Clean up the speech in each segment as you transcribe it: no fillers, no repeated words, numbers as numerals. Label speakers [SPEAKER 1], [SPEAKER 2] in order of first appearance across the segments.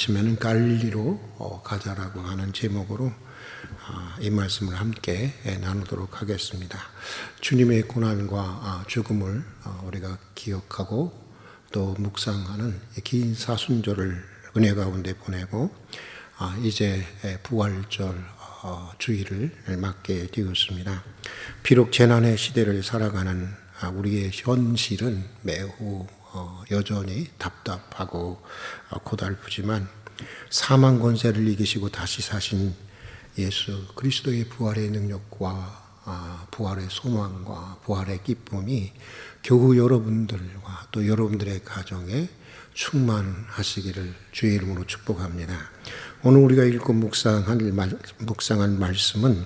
[SPEAKER 1] 아침에는 갈릴리로 가자라고 하는 제목으로 이 말씀을 함께 나누도록 하겠습니다. 주님의 고난과 죽음을 우리가 기억하고 또 묵상하는 긴 사순절을 은혜 가운데 보내고 이제 부활절 주일을 맞게 되었습니다. 비록 재난의 시대를 살아가는 우리의 현실은 매우 여전히 답답하고 고달프지만 사망 권세를 이기시고 다시 사신 예수 그리스도의 부활의 능력과 부활의 소망과 부활의 기쁨이 교우 여러분들과 또 여러분들의 가정에 충만하시기를 주의 이름으로 축복합니다. 오늘 우리가 읽고 묵상한 말씀은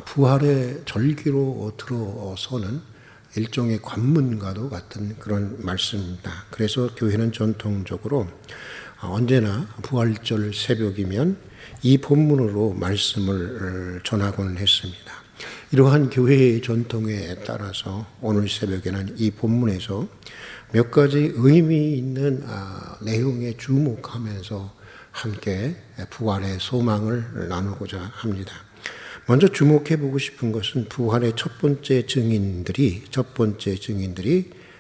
[SPEAKER 1] 부활의 절기로 들어서는 일종의 관문과도 같은 그런 말씀입니다. 그래서 교회는 전통적으로 언제나 부활절 새벽이면 이 본문으로 말씀을 전하곤 했습니다. 이러한 교회의 전통에 따라서 오늘 새벽에는 이 본문에서 몇 가지 의미 있는 내용에 주목하면서 함께 부활의 소망을 나누고자 합니다. 먼저 주목해 보고 싶은 것은 부활의 첫 번째 증인들이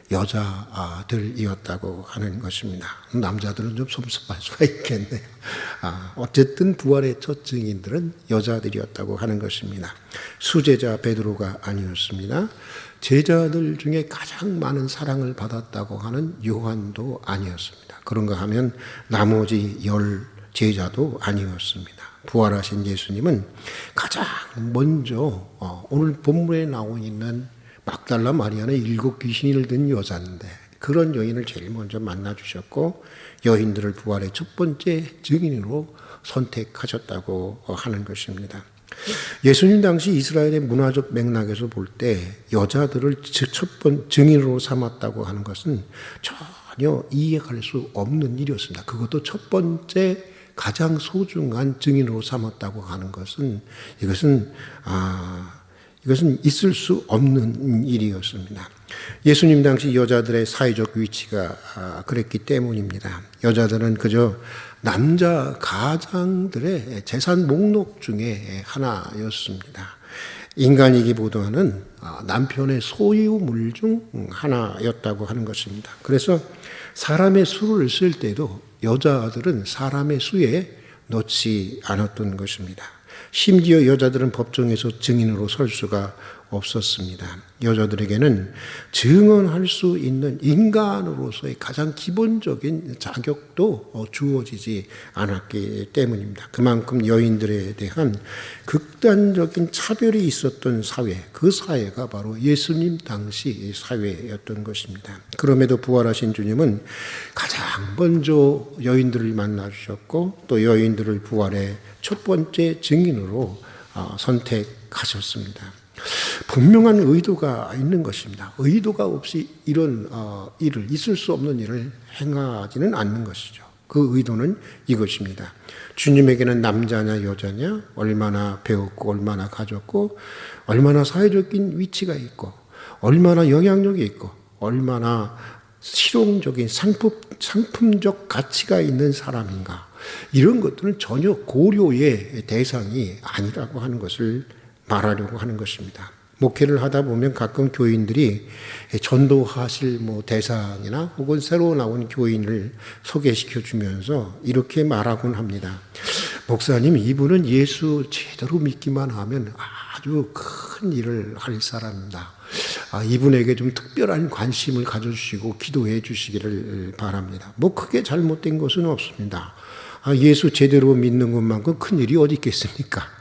[SPEAKER 1] 여자들이었다고 하는 것입니다. 남자들은 좀 섭섭할 수가 있겠네요. 어쨌든 부활의 첫 증인들은 여자들이었다고 하는 것입니다. 수제자 베드로가 아니었습니다. 제자들 중에 가장 많은 사랑을 받았다고 하는 요한도 아니었습니다. 그런가 하면 나머지 10 제자도 아니었습니다. 부활하신 예수님은 가장 먼저 오늘 본문에 나오 있는 막달라 마리아는 7 귀신을 든 여자인데 그런 여인을 제일 먼저 만나 주셨고 여인들을 부활의 첫 번째 증인으로 선택하셨다고 하는 것입니다. 예수님 당시 이스라엘의 문화적 맥락에서 볼 때 여자들을 첫 번째 증인으로 삼았다고 하는 것은 전혀 이해할 수 없는 일이었습니다. 그것도 첫 번째 가장 소중한 증인으로 삼았다고 하는 것은 이것은 있을 수 없는 일이었습니다. 예수님 당시 여자들의 사회적 위치가 그랬기 때문입니다. 여자들은 그저 남자 가장들의 재산 목록 중에 하나였습니다. 인간이기보다는 남편의 소유물 중 하나였다고 하는 것입니다. 그래서 사람의 수를 쓸 때도 여자들은 사람의 수에 넣지 않았던 것입니다. 심지어 여자들은 법정에서 증인으로 설 수가 없었습니다. 여자들에게는 증언할 수 있는 인간으로서의 가장 기본적인 자격도 주어지지 않았기 때문입니다. 그만큼 여인들에 대한 극단적인 차별이 있었던 사회, 그 사회가 바로 예수님 당시 사회였던 것입니다. 그럼에도 부활하신 주님은 가장 먼저 여인들을 만나 주셨고 또 여인들을 부활의 첫 번째 증인으로 선택하셨습니다. 분명한 의도가 있는 것입니다. 의도가 없이 이런 일을, 있을 수 없는 일을 행하지는 않는 것이죠. 그 의도는 이것입니다. 주님에게는 남자냐 여자냐, 얼마나 배웠고 얼마나 가졌고 얼마나 사회적인 위치가 있고 얼마나 영향력이 있고 얼마나 실용적인 상품적 가치가 있는 사람인가, 이런 것들은 전혀 고려의 대상이 아니라고 하는 것을 말하려고 하는 것입니다. 목회를 하다 보면 가끔 교인들이 전도하실 대상이나 혹은 새로 나온 교인을 소개시켜 주면서 이렇게 말하곤 합니다. 목사님, 이분은 예수 제대로 믿기만 하면 아주 큰 일을 할 사람입니다. 이분에게 좀 특별한 관심을 가져주시고 기도해 주시기를 바랍니다. 크게 잘못된 것은 없습니다. 예수 제대로 믿는 것만큼 큰 일이 어디 있겠습니까?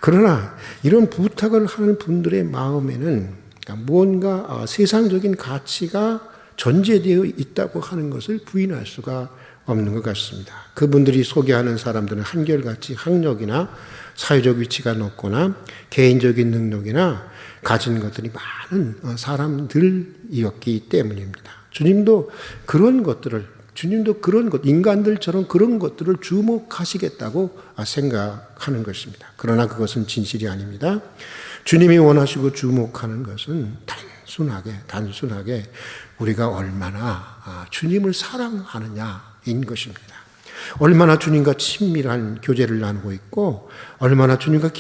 [SPEAKER 1] 그러나 이런 부탁을 하는 분들의 마음에는 무언가 세상적인 가치가 전제되어 있다고 하는 것을 부인할 수가 없는 것 같습니다. 그분들이 소개하는 사람들은 한결같이 학력이나 사회적 위치가 높거나 개인적인 능력이나 가진 것들이 많은 사람들이었기 때문입니다. 주님도 그런 인간들처럼 그런 것들을 주목하시겠다고 생각하는 것입니다. 그러나 그것은 진실이 아닙니다. 주님이 원하시고 주목하는 것은 단순하게 우리가 얼마나 주님을 사랑하느냐인 것입니다. 얼마나 주님과 친밀한 교제를 나누고 있고 얼마나 주님과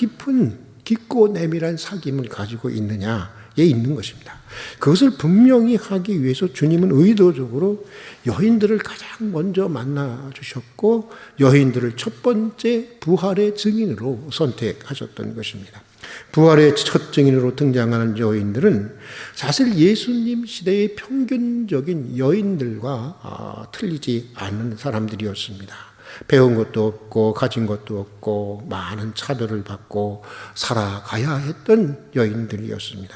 [SPEAKER 1] 깊고 내밀한 사귐을 가지고 있느냐에 있는 것입니다. 그것을 분명히 하기 위해서 주님은 의도적으로 여인들을 가장 먼저 만나 주셨고 여인들을 첫 번째 부활의 증인으로 선택하셨던 것입니다. 부활의 첫 증인으로 등장하는 여인들은 사실 예수님 시대의 평균적인 여인들과 틀리지 않는 사람들이었습니다. 배운 것도 없고 가진 것도 없고 많은 차별을 받고 살아가야 했던 여인들이었습니다.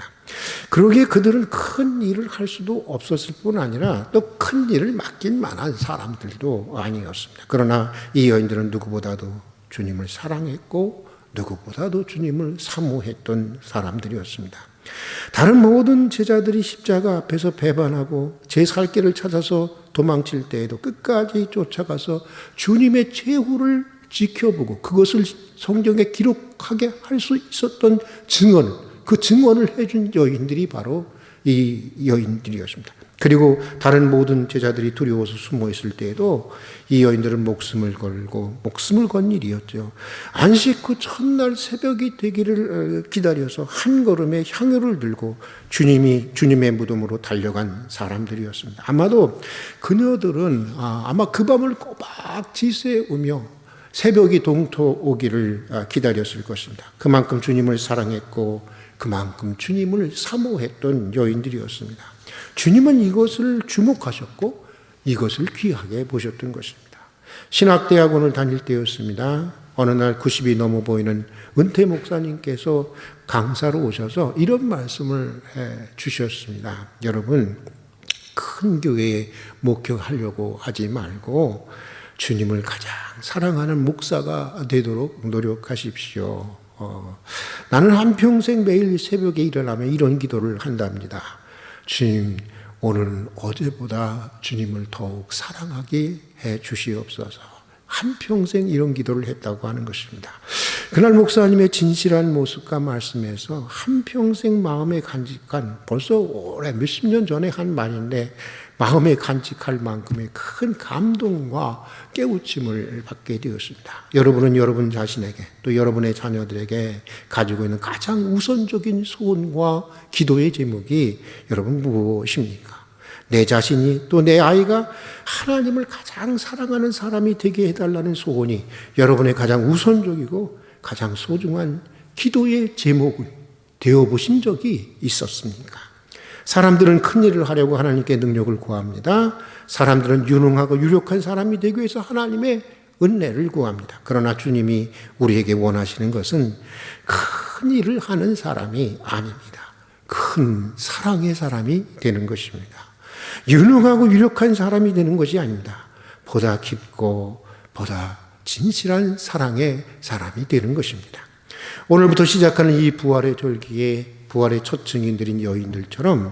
[SPEAKER 1] 그러기에 그들은 큰 일을 할 수도 없었을 뿐 아니라 또 큰 일을 맡길 만한 사람들도 아니었습니다. 그러나 이 여인들은 누구보다도 주님을 사랑했고 누구보다도 주님을 사모했던 사람들이었습니다. 다른 모든 제자들이 십자가 앞에서 배반하고 제 살 길을 찾아서 도망칠 때에도 끝까지 쫓아가서 주님의 최후를 지켜보고 그것을 성경에 기록하게 할 수 있었던 증언, 그 증언을 해준 여인들이 바로 이 여인들이었습니다. 그리고 다른 모든 제자들이 두려워서 숨어 있을 때에도 이 여인들은 목숨을 건 일이었죠. 안식 후 첫날 새벽이 되기를 기다려서 한 걸음의 향유를 들고 주님의 무덤으로 달려간 사람들이었습니다. 아마도 그녀들은 아마 그 밤을 꼬박 지새우며 새벽이 동토오기를 기다렸을 것입니다. 그만큼 주님을 사랑했고 그만큼 주님을 사모했던 여인들이었습니다. 주님은 이것을 주목하셨고 이것을 귀하게 보셨던 것입니다. 신학대학원을 다닐 때였습니다. 어느 날 90이 넘어 보이는 은퇴 목사님께서 강사로 오셔서 이런 말씀을 해 주셨습니다. 여러분, 큰 교회에 목회하려고 하지 말고 주님을 가장 사랑하는 목사가 되도록 노력하십시오. 나는 한평생 매일 새벽에 일어나면 이런 기도를 한답니다. 주님, 오늘은 어제보다 주님을 더욱 사랑하게 해 주시옵소서. 한평생 이런 기도를 했다고 하는 것입니다. 그날 목사님의 진실한 모습과 말씀에서 한평생 마음에 간직한, 벌써 오래 몇십 년 전에 한 말인데 마음에 간직할 만큼의 큰 감동과 깨우침을 받게 되었습니다. 여러분은 여러분 자신에게 또 여러분의 자녀들에게 가지고 있는 가장 우선적인 소원과 기도의 제목이 여러분 무엇입니까? 내 자신이 또 내 아이가 하나님을 가장 사랑하는 사람이 되게 해달라는 소원이 여러분의 가장 우선적이고 가장 소중한 기도의 제목을 되어보신 적이 있었습니까? 사람들은 큰 일을 하려고 하나님께 능력을 구합니다. 사람들은 유능하고 유력한 사람이 되기 위해서 하나님의 은혜를 구합니다. 그러나 주님이 우리에게 원하시는 것은 큰 일을 하는 사람이 아닙니다. 큰 사랑의 사람이 되는 것입니다. 유능하고 유력한 사람이 되는 것이 아닙니다. 보다 깊고 보다 진실한 사랑의 사람이 되는 것입니다. 오늘부터 시작하는 이 부활의 절기에 부활의 첫 증인들인 여인들처럼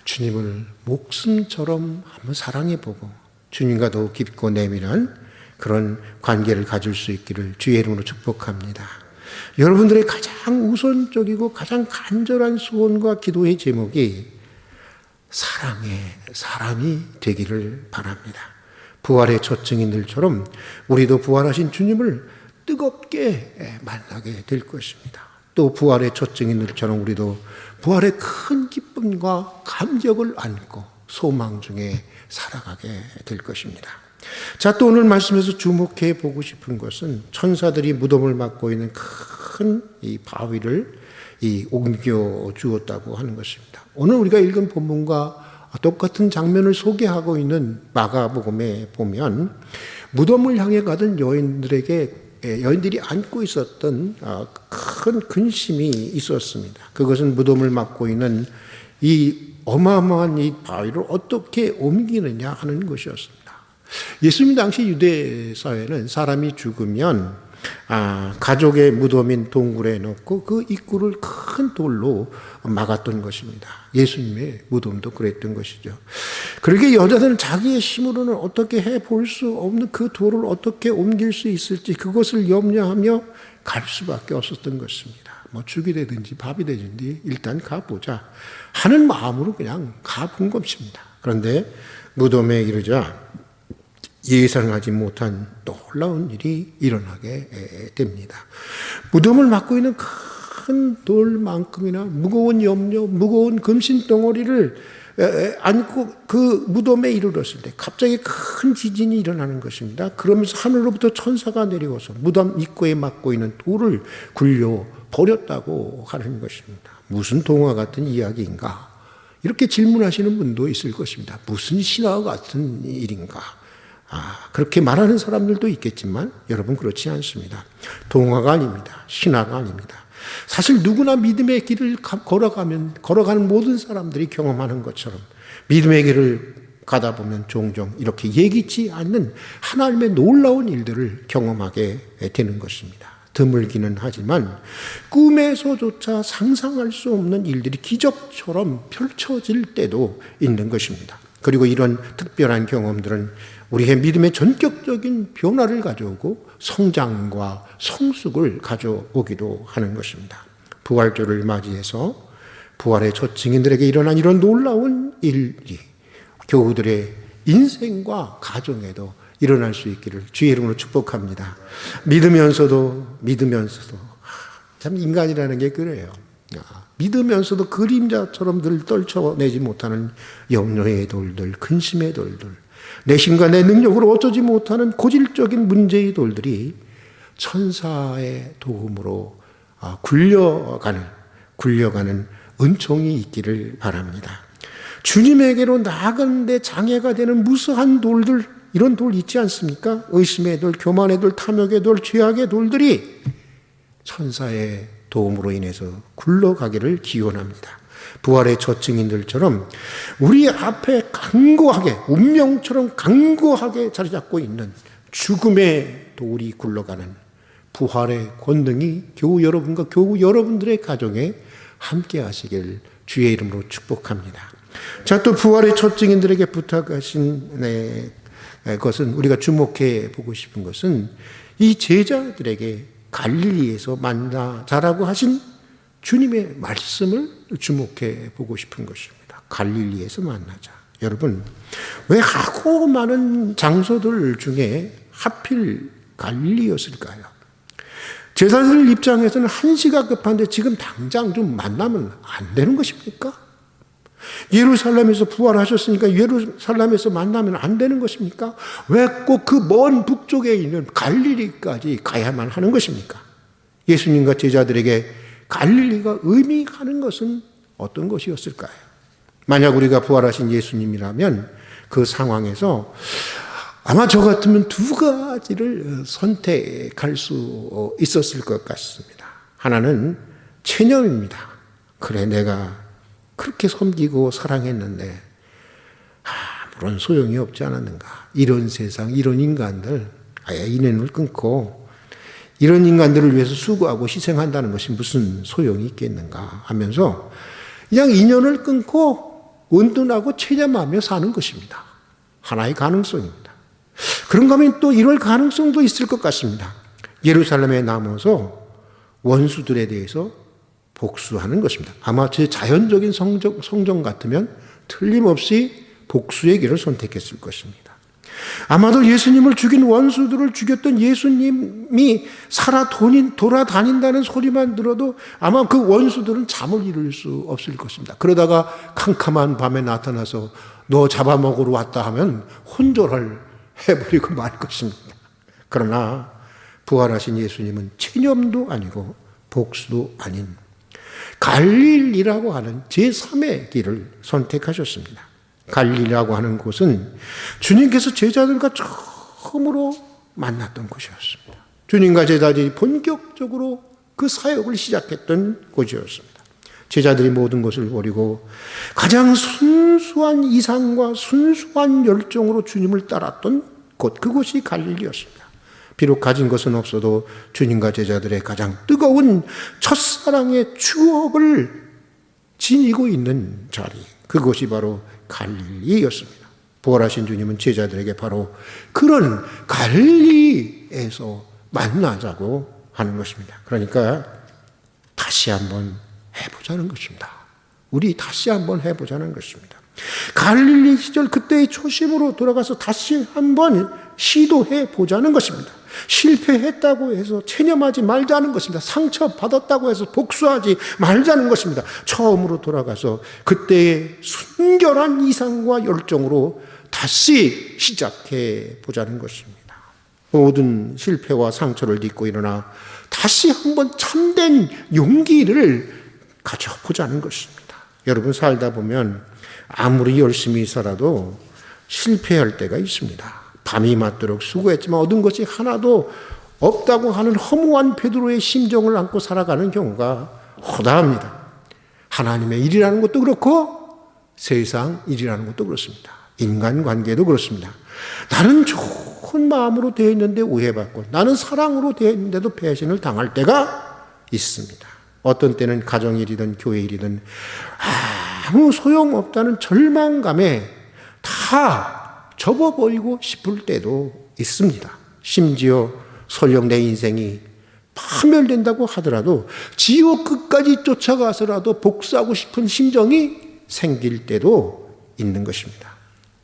[SPEAKER 1] 주님을 목숨처럼 한번 사랑해보고 주님과 더욱 깊고 내밀한 그런 관계를 가질 수 있기를 주의 이름으로 축복합니다. 여러분들의 가장 우선적이고 가장 간절한 소원과 기도의 제목이 사랑의 사람이 되기를 바랍니다. 부활의 첫 증인들처럼 우리도 부활하신 주님을 뜨겁게 만나게 될 것입니다. 또 부활의 첫 증인들처럼 우리도 부활의 큰 기쁨과 감격을 안고 소망 중에 살아가게 될 것입니다. 자, 또 오늘 말씀에서 주목해 보고 싶은 것은 천사들이 무덤을 막고 있는 큰 이 바위를 옮겨 주었다고 하는 것입니다. 오늘 우리가 읽은 본문과 똑같은 장면을 소개하고 있는 마가복음에 보면 무덤을 향해 가던 여인들이 안고 있었던 큰 근심이 있었습니다. 그것은 무덤을 막고 있는 이 어마어마한 이 바위를 어떻게 옮기느냐 하는 것이었습니다. 예수님 당시 유대 사회는 사람이 죽으면 가족의 무덤인 동굴에 넣고 그 입구를 큰 돌로 막았던 것입니다. 예수님의 무덤도 그랬던 것이죠. 그러게 여자들은 자기의 힘으로는 어떻게 해볼 수 없는 그 돌을 어떻게 옮길 수 있을지 그것을 염려하며 갈 수밖에 없었던 것입니다. 뭐 죽이 되든지 밥이 되든지 일단 가보자 하는 마음으로 그냥 가본 것입니다. 그런데 무덤에 이르자 예상하지 못한 놀라운 일이 일어나게 됩니다. 무덤을 막고 있는 큰 돌만큼이나 무거운 염려, 무거운 금신 덩어리를 안고 그 무덤에 이르렀을 때 갑자기 큰 지진이 일어나는 것입니다. 그러면서 하늘로부터 천사가 내려와서 무덤 입구에 막고 있는 돌을 굴려 버렸다고 하는 것입니다. 무슨 동화 같은 이야기인가? 이렇게 질문하시는 분도 있을 것입니다. 무슨 신화 같은 일인가? 그렇게 말하는 사람들도 있겠지만 여러분 그렇지 않습니다. 동화가 아닙니다. 신화가 아닙니다. 사실 누구나 믿음의 길을 걸어가는 모든 사람들이 경험하는 것처럼 믿음의 길을 가다 보면 종종 이렇게 예기치 않는 하나님의 놀라운 일들을 경험하게 되는 것입니다. 드물기는 하지만 꿈에서조차 상상할 수 없는 일들이 기적처럼 펼쳐질 때도 있는 것입니다. 그리고 이런 특별한 경험들은 우리의 믿음의 전격적인 변화를 가져오고 성장과 성숙을 가져오기도 하는 것입니다. 부활절을 맞이해서 부활의 첫 증인들에게 일어난 이런 놀라운 일이 교우들의 인생과 가정에도 일어날 수 있기를 주의 이름으로 축복합니다. 믿으면서도 참 인간이라는 게 그래요. 믿으면서도 그림자처럼 늘 떨쳐내지 못하는 염려의 돌들, 근심의 돌들, 내 힘과 내 능력으로 어쩌지 못하는 고질적인 문제의 돌들이 천사의 도움으로 굴려가는 은총이 있기를 바랍니다. 주님에게로 나아가는데 장애가 되는 무수한 돌들, 이런 돌 있지 않습니까? 의심의 돌, 교만의 돌, 탐욕의 돌, 죄악의 돌들이 천사의 도움으로 인해서 굴러가기를 기원합니다. 부활의 첫 증인들처럼 우리 앞에 강고하게, 운명처럼 강고하게 자리 잡고 있는 죽음의 돌이 굴러가는 부활의 권능이 교우 여러분과 교우 여러분들의 가정에 함께 하시길 주의 이름으로 축복합니다. 자, 또 부활의 첫 증인들에게 부탁하신 것은, 우리가 주목해 보고 싶은 것은 이 제자들에게 갈릴리에서 만나 자라고 하신 주님의 말씀을 주목해 보고 싶은 것입니다. 갈릴리에서 만나자. 여러분, 왜 하고 많은 장소들 중에 하필 갈릴리였을까요? 제자들 입장에서는 한시가 급한데 지금 당장 좀 만나면 안 되는 것입니까? 예루살렘에서 부활하셨으니까 예루살렘에서 만나면 안 되는 것입니까? 왜 꼭 그 먼 북쪽에 있는 갈릴리까지 가야만 하는 것입니까? 예수님과 제자들에게 갈릴리가 의미하는 것은 어떤 것이었을까요? 만약 우리가 부활하신 예수님이라면 그 상황에서 아마 저 같으면 두 가지를 선택할 수 있었을 것 같습니다. 하나는 체념입니다. 그래, 내가 그렇게 섬기고 사랑했는데 아무런 소용이 없지 않았는가. 이런 세상, 이런 인간들 아예 인연을 끊고 이런 인간들을 위해서 수고하고 희생한다는 것이 무슨 소용이 있겠는가 하면서 그냥 인연을 끊고 은둔하고 체념하며 사는 것입니다. 하나의 가능성입니다. 그런가 하면 또 이럴 가능성도 있을 것 같습니다. 예루살렘에 남아서 원수들에 대해서 복수하는 것입니다. 아마 제 자연적인 성정 같으면 틀림없이 복수의 길을 선택했을 것입니다. 아마도 예수님을 죽인 원수들을 죽였던 예수님이 돌아다닌다는 소리만 들어도 아마 그 원수들은 잠을 이룰 수 없을 것입니다. 그러다가 캄캄한 밤에 나타나서 너 잡아먹으러 왔다 하면 혼절을 해버리고 말 것입니다. 그러나 부활하신 예수님은 체념도 아니고 복수도 아닌 갈릴리라고 하는 제3의 길을 선택하셨습니다. 갈릴리라고 하는 곳은 주님께서 제자들과 처음으로 만났던 곳이었습니다. 주님과 제자들이 본격적으로 그 사역을 시작했던 곳이었습니다. 제자들이 모든 것을 버리고 가장 순수한 이상과 순수한 열정으로 주님을 따랐던 곳, 그곳이 갈릴리였습니다. 비록 가진 것은 없어도 주님과 제자들의 가장 뜨거운 첫사랑의 추억을 지니고 있는 자리, 그곳이 바로 갈릴리였습니다. 부활하신 주님은 제자들에게 바로 그런 갈릴리에서 만나자고 하는 것입니다. 그러니까 다시 한번 해보자는 것입니다. 우리 다시 한번 해보자는 것입니다. 갈릴리 시절 그때의 초심으로 돌아가서 다시 한번 시도해 보자는 것입니다. 실패했다고 해서 체념하지 말자는 것입니다. 상처받았다고 해서 복수하지 말자는 것입니다. 처음으로 돌아가서 그때의 순결한 이상과 열정으로 다시 시작해 보자는 것입니다. 모든 실패와 상처를 딛고 일어나 다시 한번 참된 용기를 가져보자는 것입니다. 여러분, 살다 보면 아무리 열심히 살아도 실패할 때가 있습니다. 밤이 맞도록 수고했지만 얻은 것이 하나도 없다고 하는 허무한 베드로의 심정을 안고 살아가는 경우가 허다합니다. 하나님의 일이라는 것도 그렇고 세상 일이라는 것도 그렇습니다. 인간관계도 그렇습니다. 나는 좋은 마음으로 되어 있는데 오해받고, 나는 사랑으로 되어 있는데도 배신을 당할 때가 있습니다. 어떤 때는 가정일이든 교회일이든 아무 소용없다는 절망감에 다 접어버리고 싶을 때도 있습니다. 심지어 설령 내 인생이 파멸된다고 하더라도 지옥 끝까지 쫓아가서라도 복수하고 싶은 심정이 생길 때도 있는 것입니다.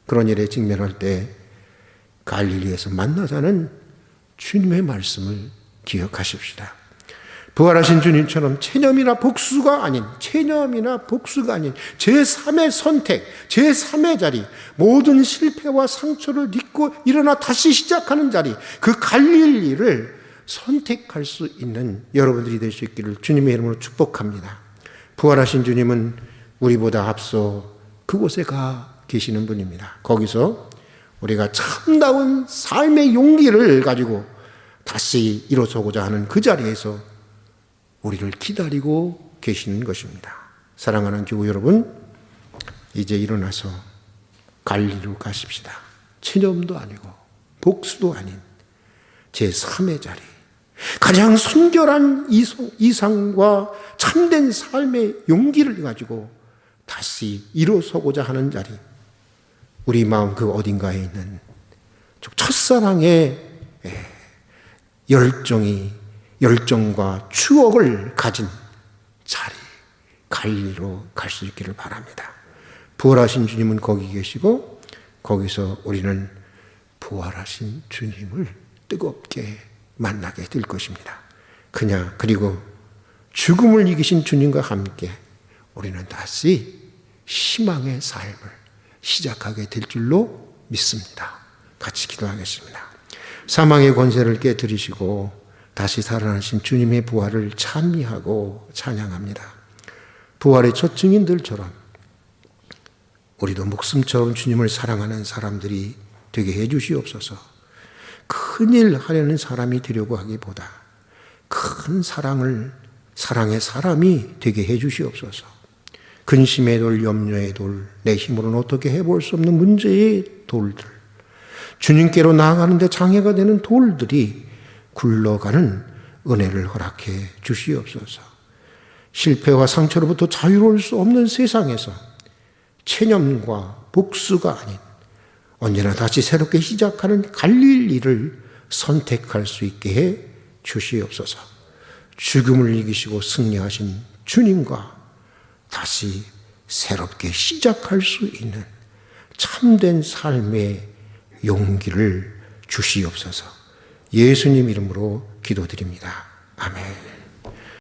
[SPEAKER 1] 그런 일에 직면할 때 갈릴리에서 만나자는 주님의 말씀을 기억하십시다. 부활하신 주님처럼 체념이나 복수가 아닌 제3의 선택, 제3의 자리, 모든 실패와 상처를 딛고 일어나 다시 시작하는 자리, 그 갈릴리를 선택할 수 있는 여러분들이 될 수 있기를 주님의 이름으로 축복합니다. 부활하신 주님은 우리보다 앞서 그곳에 가 계시는 분입니다. 거기서 우리가 참다운 삶의 용기를 가지고 다시 일어서고자 하는 그 자리에서 우리를 기다리고 계시는 것입니다. 사랑하는 교우 여러분, 이제 일어나서 갈릴리로 가십시다. 체념도 아니고 복수도 아닌 제3의 자리, 가장 순결한 이상과 참된 삶의 용기를 가지고 다시 일어서고자 하는 자리, 우리 마음 그 어딘가에 있는 첫사랑의 열정과 추억을 가진 자리, 갈릴리로 갈 수 있기를 바랍니다. 부활하신 주님은 거기 계시고 거기서 우리는 부활하신 주님을 뜨겁게 만나게 될 것입니다. 그리고 죽음을 이기신 주님과 함께 우리는 다시 희망의 삶을 시작하게 될 줄로 믿습니다. 같이 기도하겠습니다. 사망의 권세를 깨뜨리시고 다시 살아나신 주님의 부활을 찬미하고 찬양합니다. 부활의 첫 증인들처럼 우리도 목숨처럼 주님을 사랑하는 사람들이 되게 해 주시옵소서. 큰일 하려는 사람이 되려고 하기보다 큰 사랑의 사람이 되게 해 주시옵소서. 근심의 돌, 염려의 돌, 내 힘으로는 어떻게 해볼 수 없는 문제의 돌들, 주님께로 나아가는데 장애가 되는 돌들이 굴러가는 은혜를 허락해 주시옵소서. 실패와 상처로부터 자유로울 수 없는 세상에서 체념과 복수가 아닌 언제나 다시 새롭게 시작하는 갈릴리를 선택할 수 있게 해 주시옵소서. 죽음을 이기시고 승리하신 주님과 다시 새롭게 시작할 수 있는 참된 삶의 용기를 주시옵소서. 예수님 이름으로 기도드립니다. 아멘.